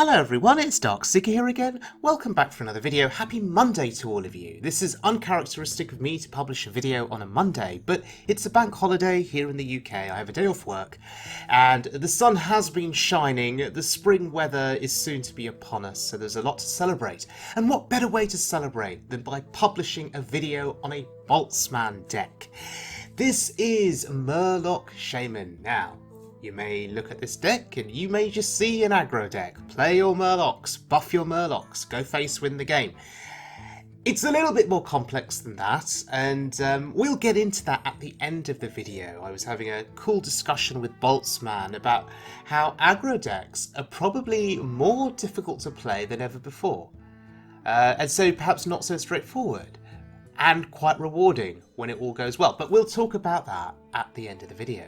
Hello everyone, it's Darkseeker here again. Welcome back for another video. Happy Monday to all of you. This is uncharacteristic of me to publish a video on a Monday, but it's a bank holiday here in the UK. I have a day off work, and the sun has been shining. The spring weather is soon to be upon us, so there's a lot to celebrate. And what better way to celebrate than by publishing a video on a Boltzmann deck? This is Murloc Shaman. Now, you may look at this deck and you may just see an aggro deck. Play your Murlocs, buff your Murlocs, go face win the game. It's a little bit more complex than that, and we'll get into that at the end of the video. I was having a cool discussion with Boltzmann about how aggro decks are probably more difficult to play than ever before. And so perhaps not so straightforward, and quite rewarding when it all goes well. But we'll talk about that at the end of the video.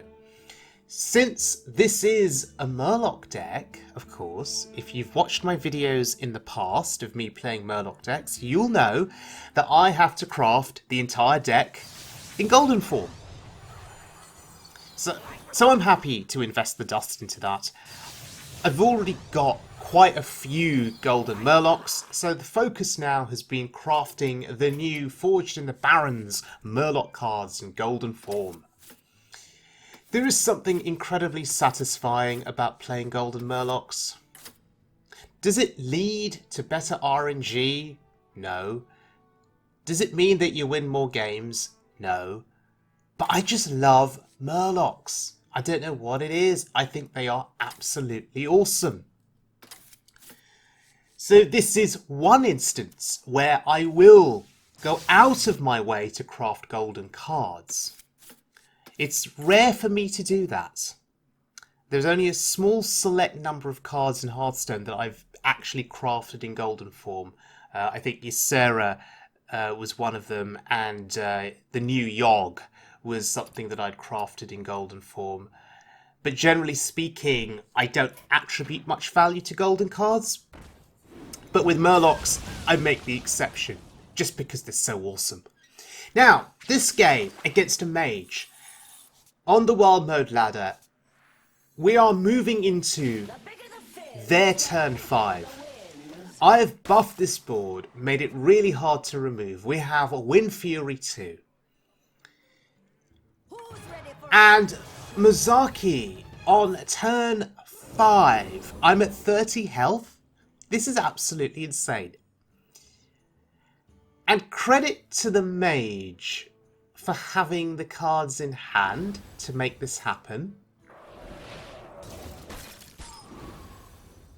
Since this is a Murloc deck, of course, if you've watched my videos in the past of me playing Murloc decks, you'll know that I have to craft the entire deck in golden form. So I'm happy to invest the dust into that. I've already got quite a few golden Murlocs, so the focus now has been crafting the new Forged in the Barrens Murloc cards in golden form. There is something incredibly satisfying about playing golden Murlocs. Does it lead to better RNG? No. Does it mean that you win more games? No. But I just love Murlocs. I don't know what it is. I think they are absolutely awesome. So this is one instance where I will go out of my way to craft golden cards. It's rare for me to do that. There's only a small select number of cards in Hearthstone that I've actually crafted in golden form. I think Ysera was one of them, and the new Yogg was something that I'd crafted in golden form. But generally speaking, I don't attribute much value to golden cards. But with Murlocs, I make the exception, just because they're so awesome. Now, this game against a mage. On the wild mode ladder, we are moving into their turn 5. I have buffed this board, made it really hard to remove. We have a Wind Fury 2. And Mozaki on turn 5. I'm at 30 health. This is absolutely insane. And credit to the mage for having the cards in hand to make this happen.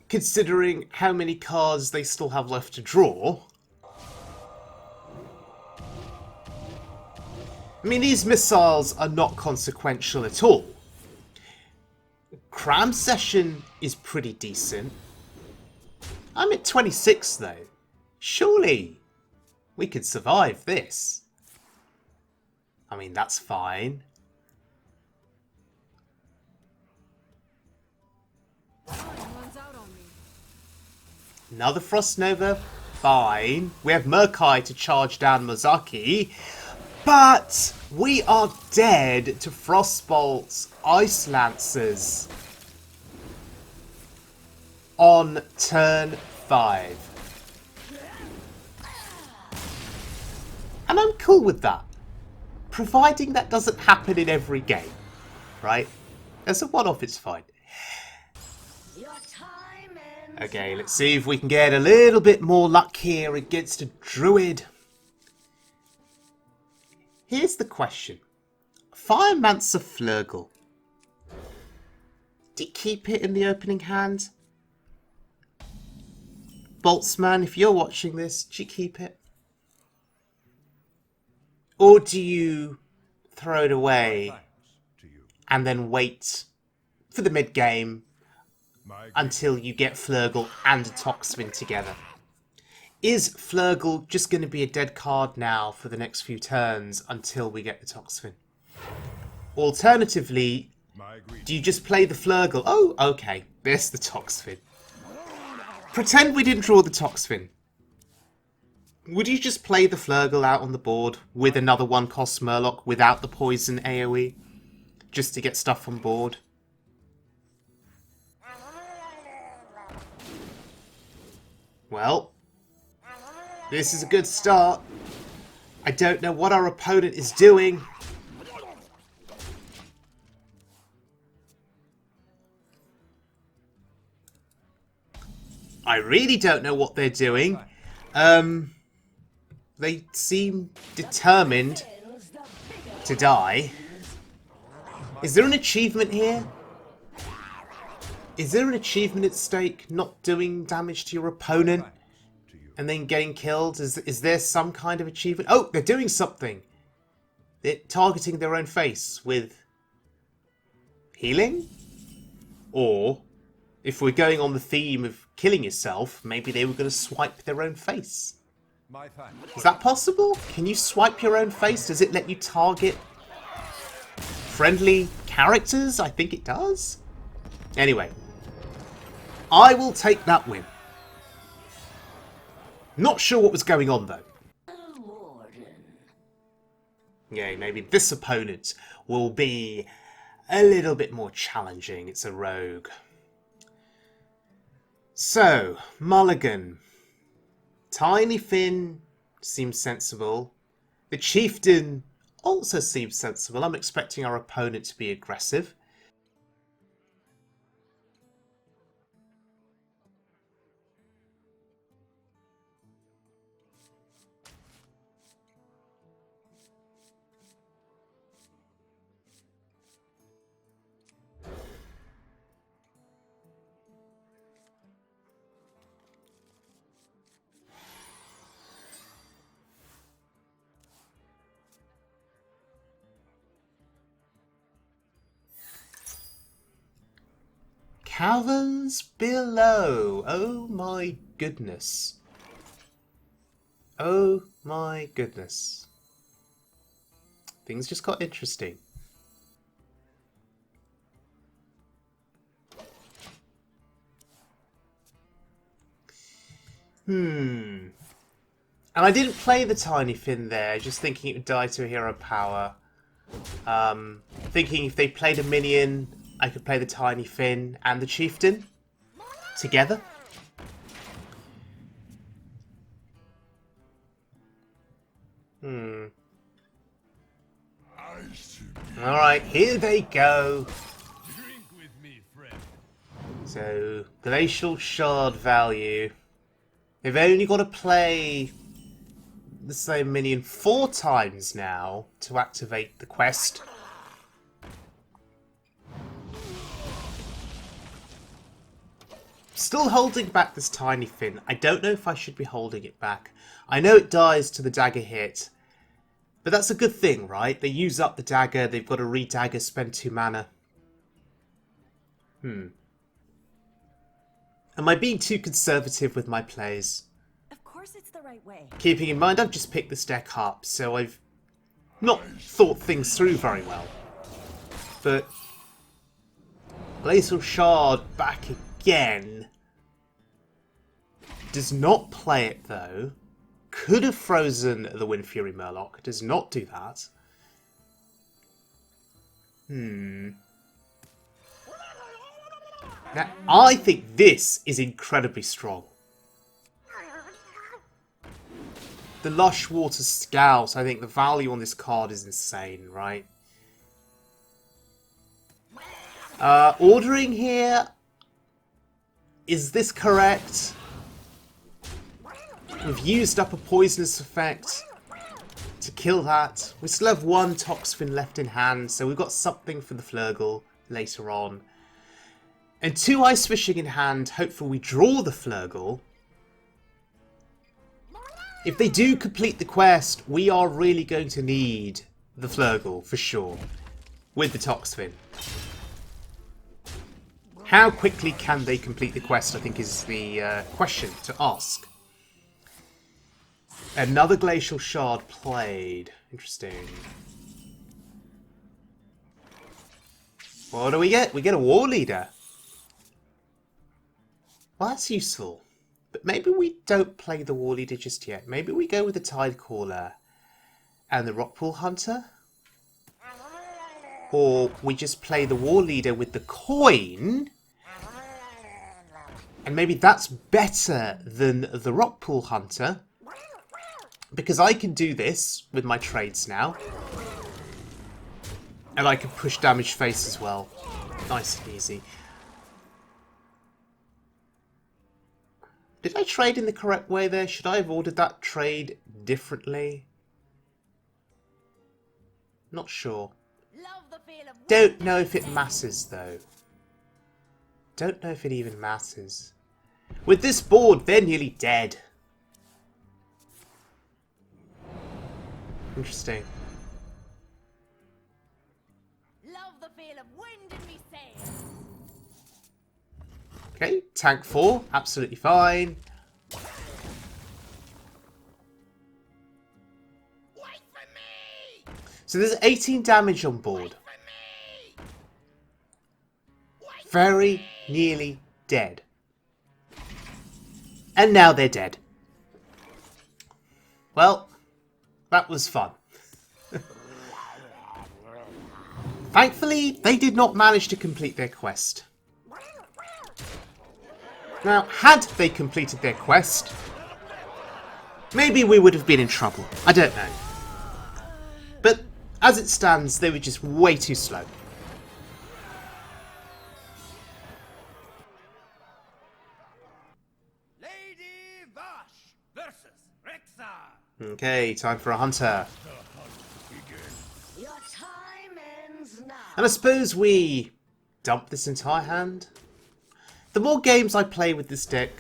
Considering how many cards they still have left to draw. I mean, these missiles are not consequential at all. Cram Session is pretty decent. I'm at 26 though. Surely we could survive this. I mean, that's fine. Another Frost Nova, fine. We have Murkai to charge down Mozaki, but we are dead to Frostbolt's Ice Lancers on turn 5. And I'm cool with that. Providing that doesn't happen in every game, right? As a one-off, it's fine. Okay, let's see if we can get a little bit more luck here against a druid. Here's the question. Firemancer Flurgle. Do you keep it in the opening hand? Boltzmann, if you're watching this, do you keep it? Or do you throw it away and then wait for the mid-game until you get Flurgle and a Toxfin together? Is Flurgle just going to be a dead card now for the next few turns until we get the Toxfin? Alternatively, do you just play the Flurgle? Oh, okay, there's the Toxfin. Pretend we didn't draw the Toxfin. Would you just play the Flurgle out on the board with another 1-cost Murloc without the poison AoE? Just to get stuff on board? Well, this is a good start. I don't know what our opponent is doing. I really don't know what they're doing. They seem determined to die. Is there an achievement here? Is there an achievement at stake? Not doing damage to your opponent and then getting killed? Is there some kind of achievement? Oh, they're doing something. They're targeting their own face with healing? Or, if we're going on the theme of killing yourself, maybe they were going to swipe their own face. Is that possible? Can you swipe your own face? Does it let you target friendly characters? I think it does. Anyway, I will take that win. Not sure what was going on though. Yeah, maybe this opponent will be a little bit more challenging. It's a rogue. So, Mulligan. Tiny Finn seems sensible. The Chieftain also seems sensible. I'm expecting our opponent to be aggressive. Caverns below. Oh my goodness. Oh my goodness. Things just got interesting. And I didn't play the Tiny Finn there, just thinking it would die to a hero power. Thinking if they played a minion, I could play the Tiny Finn and the Chieftain together. Alright, here they go. So, Glacial Shard value. They've only got to play the same minion 4 times now to activate the quest. Still holding back this Tiny Finn. I don't know if I should be holding it back. I know it dies to the dagger hit, but that's a good thing, right? They use up the dagger, they've got to re-dagger, spend 2 mana. Am I being too conservative with my plays? Of course it's the right way. Keeping in mind I've just picked this deck up, so I've not thought things through very well. But Glacial Shard back again. Does not play it though. Could have frozen the Wind Fury Murloc. Does not do that. Now, I think this is incredibly strong. The Lush Water Scout. I think the value on this card is insane, right? Ordering here. Is this correct? We've used up a poisonous effect to kill that. We still have 1 Toxfin left in hand, so we've got something for the Flurgle later on. And 2 Ice Fishing in hand. Hopefully we draw the Flurgle. If they do complete the quest, we are really going to need the Flurgle for sure. With the Toxfin. How quickly can they complete the quest, I think, is the question to ask. Another Glacial Shard played. Interesting. What do we get? We get a War Leader. Well, that's useful. But maybe we don't play the War Leader just yet. Maybe we go with the Tidecaller and the Rockpool Hunter. Or we just play the War Leader with the coin And maybe that's better than the Rockpool Hunter, because I can do this with my trades now. And I can push damage face as well. Nice and easy. Did I trade in the correct way there? Should I have ordered that trade differently? Not sure. Don't know if it matters though. Don't know if it even matters. With this board, they're nearly dead. Interesting. Love the feel of wind in me sails. Okay, tank 4, absolutely fine. Wait for me! So there's 18 damage on board. Very nearly dead. And now they're dead. Well, that was fun. Thankfully, they did not manage to complete their quest. Now, had they completed their quest, maybe we would have been in trouble. I don't know. But as it stands, they were just way too slow. Okay, time for a hunter. Your time ends now. And I suppose we dump this entire hand. The more games I play with this deck,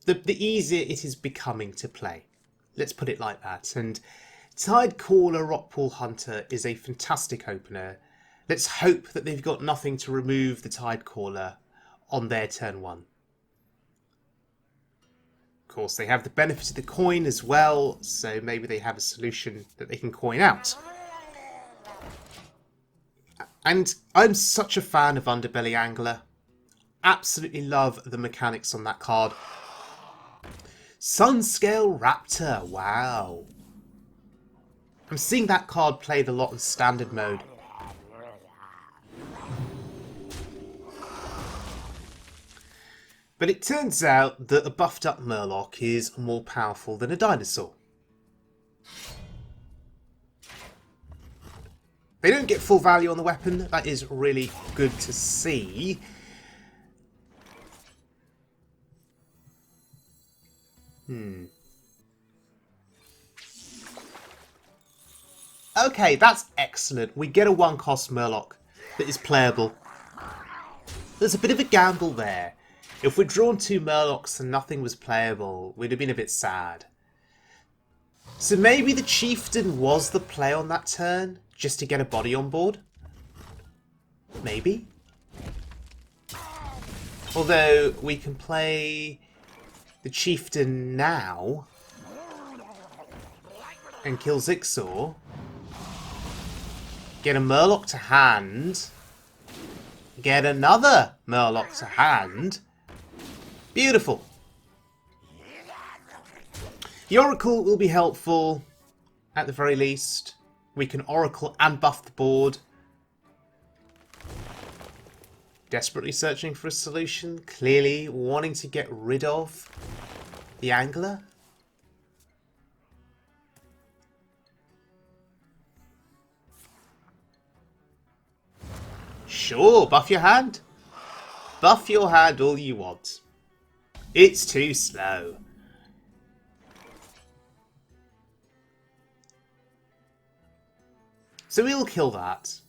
the easier it is becoming to play. Let's put it like that. And Tidecaller Rockpool Hunter is a fantastic opener. Let's hope that they've got nothing to remove the Tidecaller on their turn 1. Of course, they have the benefit of the coin as well, so maybe they have a solution that they can coin out. And I'm such a fan of Underbelly Angler. Absolutely love the mechanics on that card. Sunscale Raptor, wow. I'm seeing that card played a lot in standard mode. But it turns out that a buffed up Murloc is more powerful than a dinosaur. They don't get full value on the weapon, that is really good to see. Okay, that's excellent. We get a 1-cost Murloc that is playable. There's a bit of a gamble there. If we'd drawn 2 Murlocs and nothing was playable, we'd have been a bit sad. So maybe the Chieftain was the play on that turn, just to get a body on board? Maybe? Although, we can play the Chieftain now and kill Zixor, get a Murloc to hand, get another Murloc to hand. Beautiful. The Oracle will be helpful, at the very least. We can Oracle and buff the board. Desperately searching for a solution, clearly wanting to get rid of the Angler. Sure, buff your hand. Buff your hand all you want. It's too slow. So we'll kill that.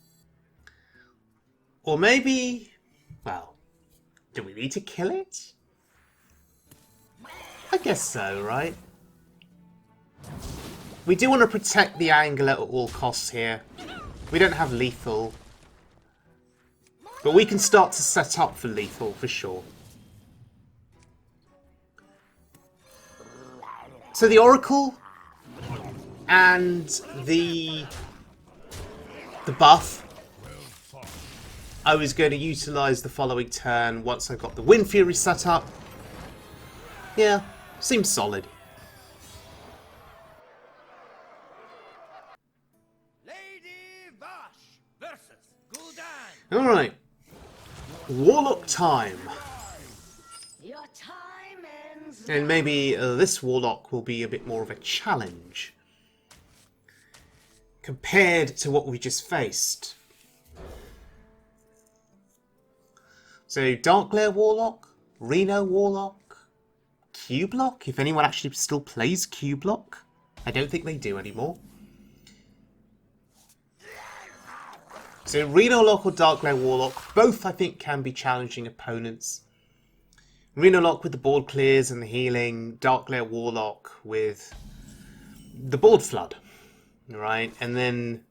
Or maybe... well, do we need to kill it? I guess so, right? We do want to protect the Angler at all costs here. We don't have lethal. But we can start to set up for lethal, for sure. So the Oracle and the buff I was going to utilise the following turn once I got the Wind Fury set up. Yeah, seems solid. Alright. Warlock time. And maybe this Warlock will be a bit more of a challenge compared to what we just faced. So Darkglare Warlock, Reno Warlock, Cublock, if anyone actually still plays Cublock. I don't think they do anymore. So Reno Lock or Darkglare Warlock, both I think can be challenging opponents. Reno Lock with the board clears and the healing, Darkglare Warlock with the board flood, right? And then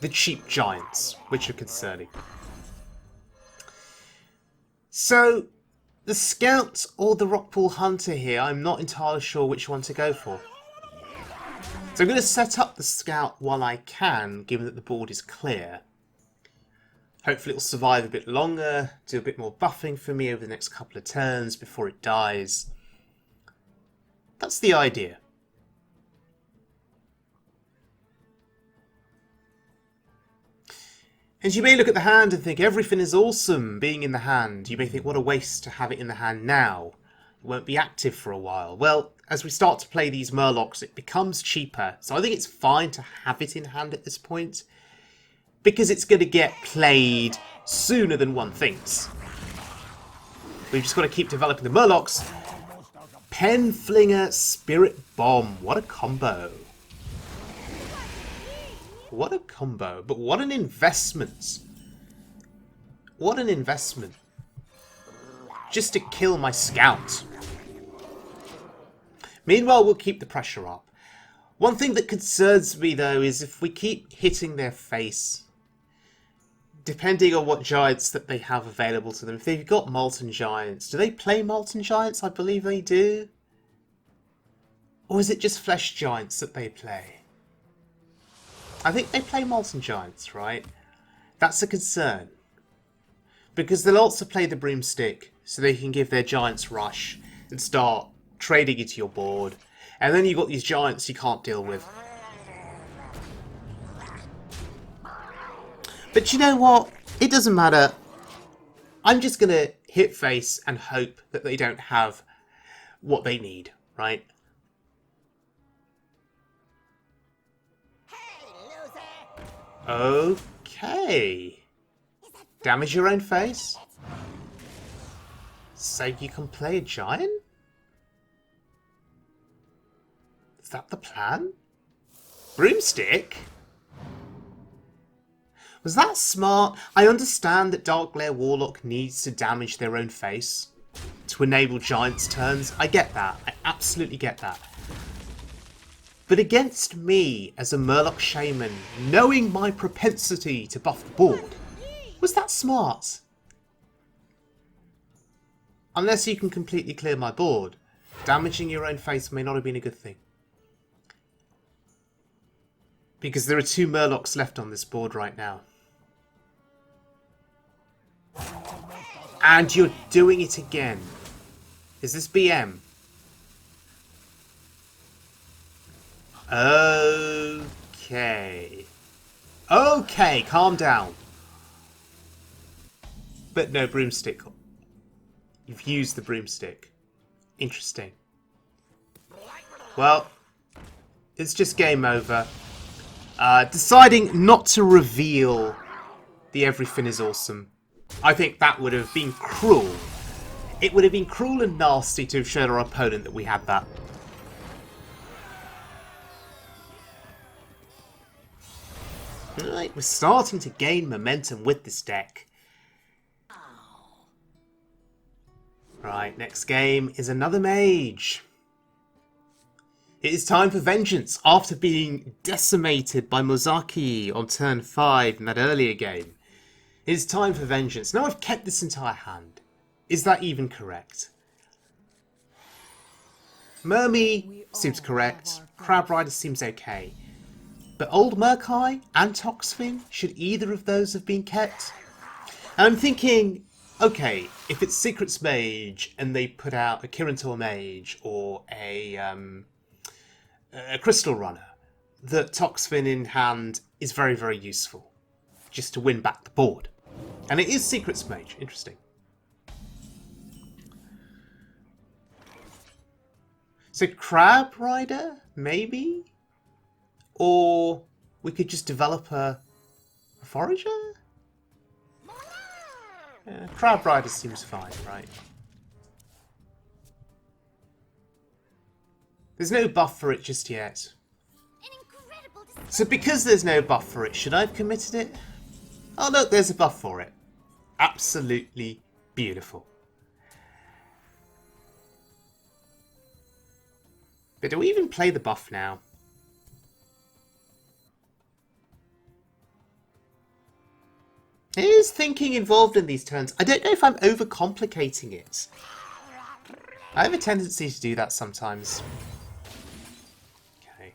the cheap giants, which are concerning. So the Scout or the Rockpool Hunter here, I'm not entirely sure which one to go for. So I'm going to set up the Scout while I can, given that the board is clear. Hopefully it'll survive a bit longer, do a bit more buffing for me over the next couple of turns before it dies. That's the idea. And you may look at the hand and think everything is awesome being in the hand. You may think what a waste to have it in the hand now. It won't be active for a while. Well, as we start to play these Murlocs, it becomes cheaper. So I think it's fine to have it in hand at this point, because it's going to get played sooner than one thinks. We've just got to keep developing the Murlocs. Penflinger, Spirit Bomb. What a combo. What a combo. But what an investment. What an investment. Just to kill my Scout. Meanwhile, we'll keep the pressure up. One thing that concerns me, though, is if we keep hitting their face, depending on what giants that they have available to them. If they've got Molten Giants, do they play Molten Giants? I believe they do. Or is it just Flesh Giants that they play? I think they play Molten Giants, right? That's a concern. Because they'll also play the Broomstick, so they can give their Giants rush and start trading into your board. And then you've got these Giants you can't deal with. But you know what? It doesn't matter. I'm just going to hit face and hope that they don't have what they need, right? Okay. Damage your own face? So you can play a giant? Is that the plan? Broomstick? Was that smart? I understand that Darkglare Warlock needs to damage their own face to enable Giants' turns. I get that. I absolutely get that. But against me as a Murloc Shaman, knowing my propensity to buff the board, was that smart? Unless you can completely clear my board, damaging your own face may not have been a good thing. Because there are 2 Murlocs left on this board right now. And you're doing it again. Is this BM? Okay. Okay, calm down. But no broomstick. You've used the broomstick. Interesting. Well, it's just game over. Deciding not to reveal the Everything is Awesome. I think that would have been cruel. It would have been cruel and nasty to have shown our opponent that we had that. Right, we're starting to gain momentum with this deck. Right, next game is another mage. It is time for vengeance after being decimated by Mozaki on turn 5 in that earlier game. It is time for vengeance. Now I've kept this entire hand. Is that even correct? Mermy seems correct. Crab Rider seems okay. But Old Murkai and Toxfin, should either of those have been kept? And I'm thinking, okay, if it's Secrets Mage and they put out a Kirintor Mage or a Crystal Runner, that Toxfin in hand is very, very useful. Just to win back the board. And it is Secrets Mage. Interesting. So Crab Rider, maybe? Or we could just develop a forager? Yeah, Crab Rider seems fine, right? There's no buff for it just yet. So because there's no buff for it, should I have committed it? Oh look, there's a buff for it. Absolutely beautiful. But do we even play the buff now? There is thinking involved in these turns. I don't know if I'm overcomplicating it. I have a tendency to do that sometimes. Okay.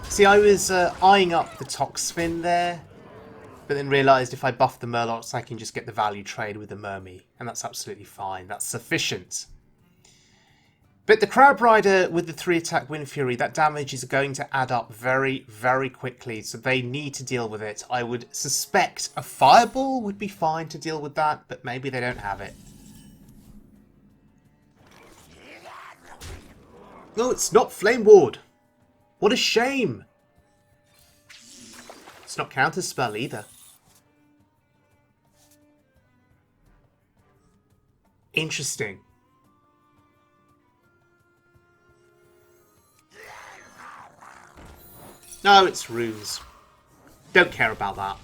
See, I was eyeing up the Toxfin there, but then realised if I buff the Murlocs, I can just get the value trade with the Mermy, and that's absolutely fine. That's sufficient. But the Crab Rider with the 3-attack Wind Fury, that damage is going to add up very, very quickly, so they need to deal with it. I would suspect a Fireball would be fine to deal with that, but maybe they don't have it. No, it's not Flame Ward. What a shame. It's not Counter Spell either. Interesting. No, it's runes. Don't care about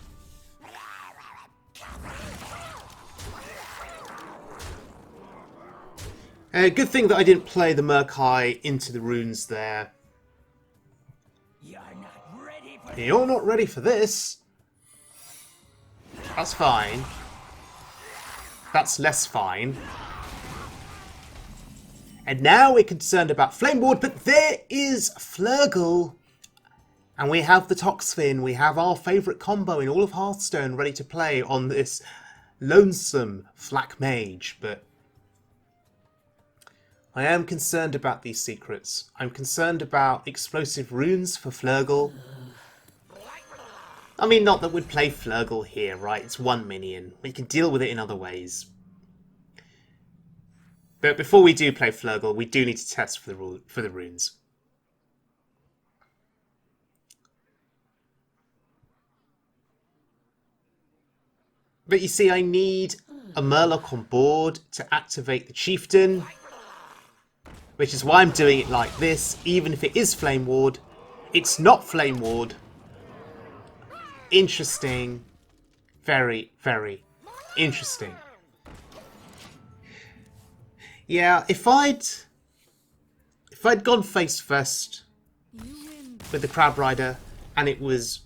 that. Good thing that I didn't play the Murkai into the runes there. You're not ready for this. That's fine. That's less fine. And now we're concerned about Flame Ward, but there is Flurgle. And we have the Toxfin, we have our favourite combo in all of Hearthstone ready to play on this lonesome Flak Mage, but I am concerned about these secrets. I'm concerned about explosive runes for Flurgle. I mean, not that we'd play Flurgle here, right? It's one minion. We can deal with it in other ways. But before we do play Flurgle, we do need to test for the runes. But you see, I need a Murloc on board to activate the Chieftain, which is why I'm doing it like this, even if it is Flame Ward. It's not Flame Ward. Interesting. Very, very interesting. Yeah, if I'd gone face first with the Crab Rider and it was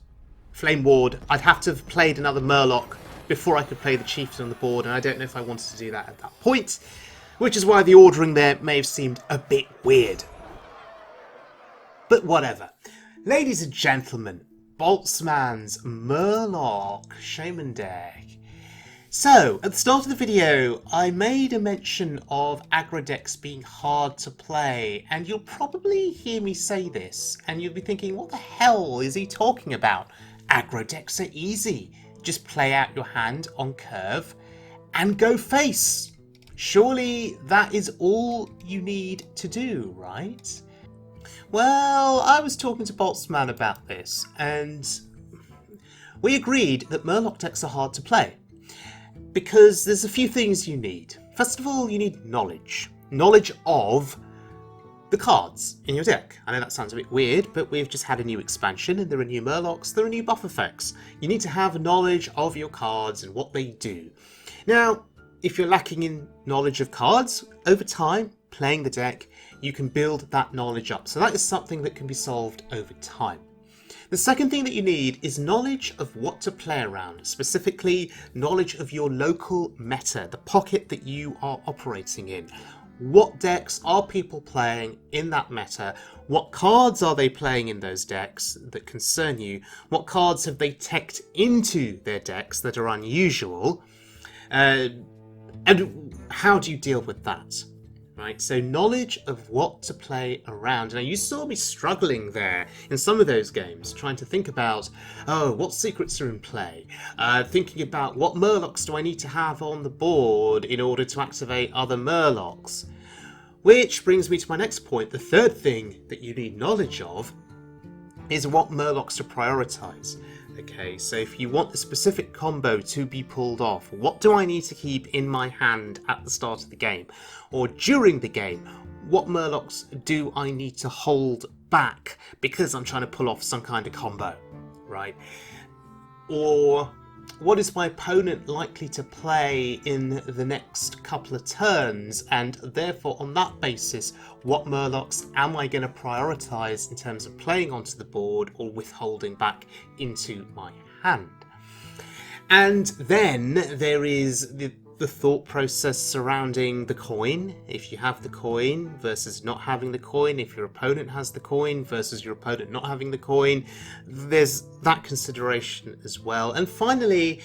Flame Ward, I'd have to have played another Murloc before I could play the Chieftain on the board, and I don't know if I wanted to do that at that point, which is why the ordering there may have seemed a bit weird. But whatever. Ladies and gentlemen, Boltzmann's Murloc Shaman deck. So, at the start of the video, I made a mention of aggro decks being hard to play, and you'll probably hear me say this, and you'll be thinking, what the hell is he talking about? Aggro decks are easy. Just play out your hand on curve and go face. Surely that is all you need to do, right? Well, I was talking to Boltzmann about this, and we agreed that Murloc decks are hard to play because there's a few things you need. First of all, you need knowledge. Knowledge of the cards in your deck. I know that sounds a bit weird, but we've just had a new expansion and there are new Murlocs, there are new buff effects. You need to have knowledge of your cards and what they do. Now, if you're lacking in knowledge of cards, over time, playing the deck, you can build that knowledge up. So that is something that can be solved over time. The second thing that you need is knowledge of what to play around, specifically knowledge of your local meta, the pocket that you are operating in. What decks are people playing in that meta? What cards are they playing in those decks that concern you? What cards have they teched into their decks that are unusual? And how do you deal with that? Right, so knowledge of what to play around. Now you saw me struggling there in some of those games, trying to think about, oh, what secrets are in play? Thinking about what Murlocs do I need to have on the board in order to activate other Murlocs? Which brings me to my next point. The third thing that you need knowledge of is what Murlocs to prioritize. Okay, so if you want the specific combo to be pulled off, what do I need to keep in my hand at the start of the game? Or during the game, what Murlocs do I need to hold back because I'm trying to pull off some kind of combo, right? Or what is my opponent likely to play in the next couple of turns, and therefore on that basis, what Murlocs am I going to prioritize in terms of playing onto the board or withholding back into my hand? And then there is the thought process surrounding the coin. If you have the coin versus not having the coin, if your opponent has the coin versus your opponent not having the coin, there's that consideration as well. And finally,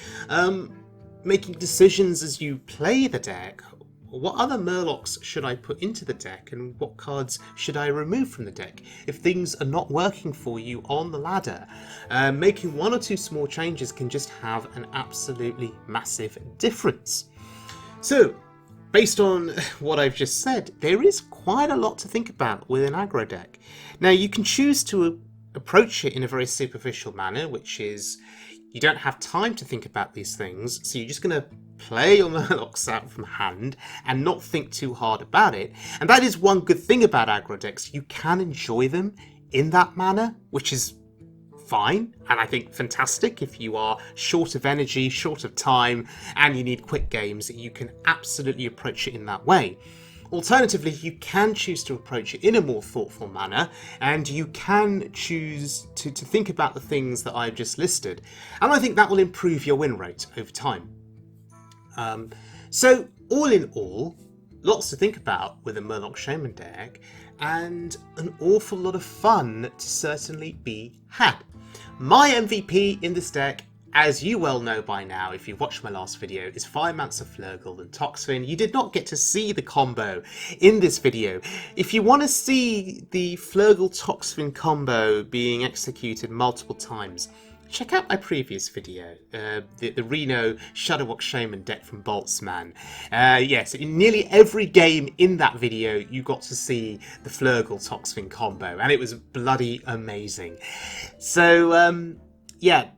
making decisions as you play the deck. What other Murlocs should I put into the deck, and what cards should I remove from the deck if things are not working for you on the ladder? Making one or two small changes can just have an absolutely massive difference. So, based on what I've just said, there is quite a lot to think about with an aggro deck. Now, you can choose to approach it in a very superficial manner, which is you don't have time to think about these things, so you're just going to play your Murlocs out from hand and not think too hard about it. And that is one good thing about aggro decks. You can enjoy them in that manner, which is fine, and I think fantastic. If you are short of energy, short of time, and you need quick games, you can absolutely approach it in that way. Alternatively, you can choose to approach it in a more thoughtful manner, and you can choose to think about the things that I've just listed, and I think that will improve your win rate over time. So all in all, lots to think about with a Murloc Shaman deck, and an awful lot of fun to certainly be had. My MVP in this deck, as you well know by now if you've watched my last video, is Firemancer Flurgle and Toxfin. You did not get to see the combo in this video. If you want to see the Flurgle Toxfin combo being executed multiple times, check out my previous video, the Reno Shadowwalk Shaman deck from Boltzmann. Yes, in nearly every game in that video, you got to see the Flurgle Toxfin combo, and it was bloody amazing. So, yeah,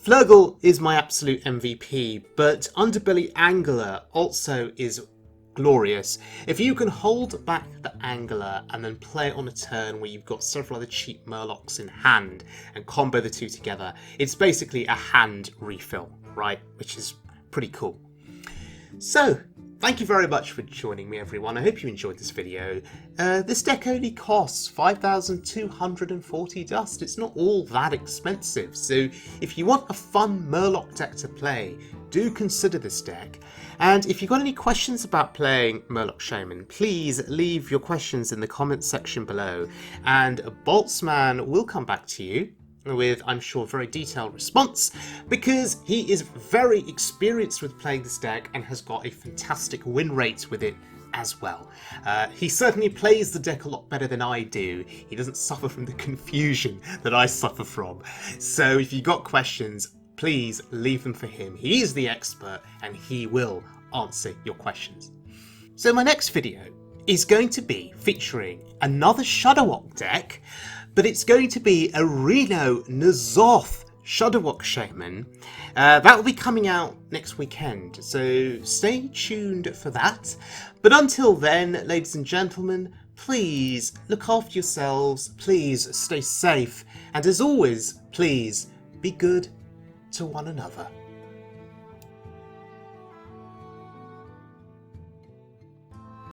Flurgle is my absolute MVP, but Underbelly Angler also is glorious. If you can hold back the Angler and then play it on a turn where you've got several other cheap Murlocs in hand and combo the two together, it's basically a hand refill, right? Which is pretty cool. So, thank you very much for joining me, everyone. I hope you enjoyed this video. This deck only costs 5,240 dust. It's not all that expensive. So if you want a fun Murloc deck to play, do consider this deck. And if you've got any questions about playing Murloc Shaman, please leave your questions in the comments section below. And Boltzmann will come back to you with, I'm sure, a very detailed response, because he is very experienced with playing this deck and has got a fantastic win rate with it as well. He certainly plays the deck a lot better than I do. He doesn't suffer from the confusion that I suffer from. So if you've got questions, please leave them for him. He is the expert and he will answer your questions. So my next video is going to be featuring another Shadowwalk deck, but it's going to be a Reno N'Zoth Shadowwalk Shaman. That will be coming out next weekend, so stay tuned for that. But until then, ladies and gentlemen, please look after yourselves, please stay safe, and as always, please be good to one another.